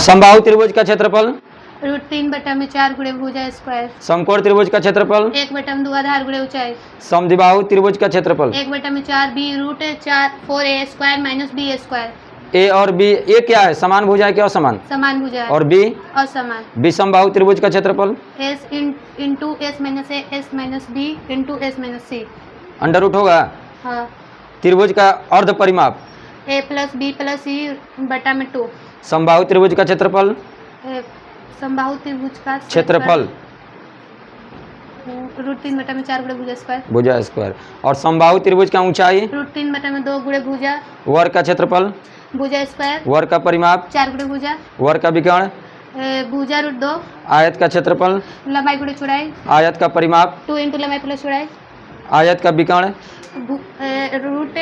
समबाहु त्रिभुज का क्षेत्रफल √3/4 गुणे भुजा स्क्वायर। समकोण त्रिभुज का क्षेत्रफल 1/2 आधार गुणे ऊंचाई। समद्विबाहु त्रिभुज का क्षेत्रफल 1/4 b √4a square minus b square. A और बी, ए क्या है, समान भुजा है क्या असमान? समान भुजा है। और बी असमान। विषमबाहु त्रिभुज का क्षेत्रफल s into s minus a s minus b into s minus c। Under root होगा। हाँ। त्रिभुज का अर्ध परिमाप a plus b plus c बटा में 2। समबाहु त्रिभुज का क्षेत्रफल समबाहु त्रिभुज का क्षेत्रफल √3/4 गुणे भुजा स्क्वायर। भुजा स्क्वायर। और समबाहु त्रिभुज का ऊंचाई √3/2 गुणे भुजा। वर्ग का क्षेत्रफल भुजा स्क्वायर। वर्ग का परिमाप 4 गुणे भुजा। वर्ग का विकर्ण भुजा √2। आयत का क्षेत्रफल लंबाई गुणे चौड़ाई। आयत का परिमाप टू इंटू लंबाई प्लस चौड़ाई। आयत का विकर्ण रूट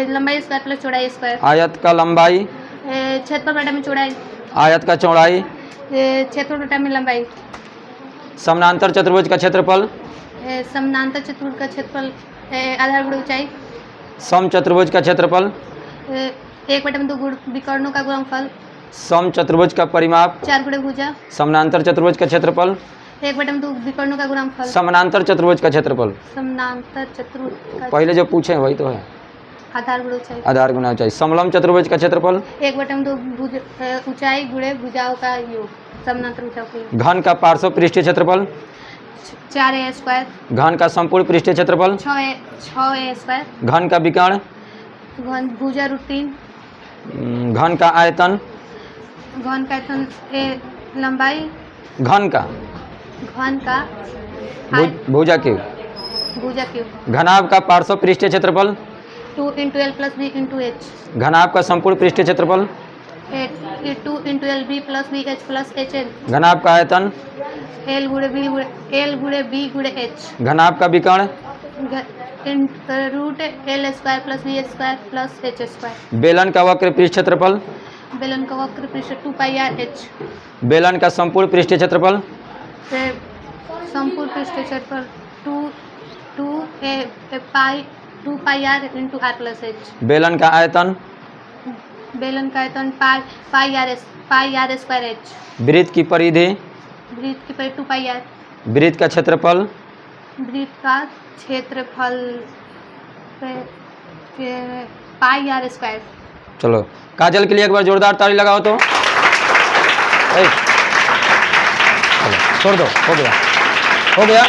लंबाई स्क्वायर प्लस चौड़ाई स्क्वायर। आयत का लंबाई क्षेत्रफल बटा में चौड़ाई। आयत का चौड़ाई क्षेत्रफल बटा में लंबाई। समानांतर चतुर्भुज का क्षेत्रफल समानांतर चतुर्भुज का क्षेत्रफल आधार गुणे ऊंचाई। सम चतुर्भुज का क्षेत्रफल 1/2 विकर्णों का गुणनफल। सम चतुर्भुज का परिमाप 4 गुणे भुजा। समानांतर चतुर्भुज का क्षेत्रफल 1/2 विकर्णों का गुणनफल। समानांतर चतुर्भुज का क्षेत्रफल समानांतर चतुर्भुज का पहले जो पूछे वही तो है। आधार गुणे ऊंचाई। आधार गुना ऊंचाई। समलंब चतुर्भुज का क्षेत्रफल 1/2 ऊंचाई गुणे भुजाओं का योग। समानांतर भुजाओं का योग। घन का पार्श्व पृष्ठीय क्षेत्रफल 4a स्क्वायर। घन का संपूर्ण पृष्ठीय क्षेत्रफल 6a स्क्वायर। घन का विकर्ण भुजा √3। घन का आयतन घन का आयतन लंबाई घन का भुजा क्यूब भुजा क्यूब। घनाभ का पार्श्व पृष्ठीय क्षेत्रफल 2 into L plus B into H. घनाभ का संपूर्ण पृष्ठीय क्षेत्रफल 2 into L B plus B H plus H L. घनाभ का आयतन एल गुणे बी गुणे एच। घनाभ का विकर्ण root L square plus B square plus H square. बेलन का वक्र पृष्ठ क्षेत्रफल बेलन का वक्र पृष्ठ 2πr/h। बेलन का संपूर्ण पृष्ठीय क्षेत्रफल संपूर्ण पृष्ठीय क्षेत्रफल 2πr into r plus H. बेलन का आयतन πr स्क्वायर एच। वृत्त की परिधि 2πr। वृत्त का क्षेत्रफल πr स्क्वायर। चलो काजल के लिए एक बार जोरदार ताली लगाओ तो। छोड़ दो, हो गया।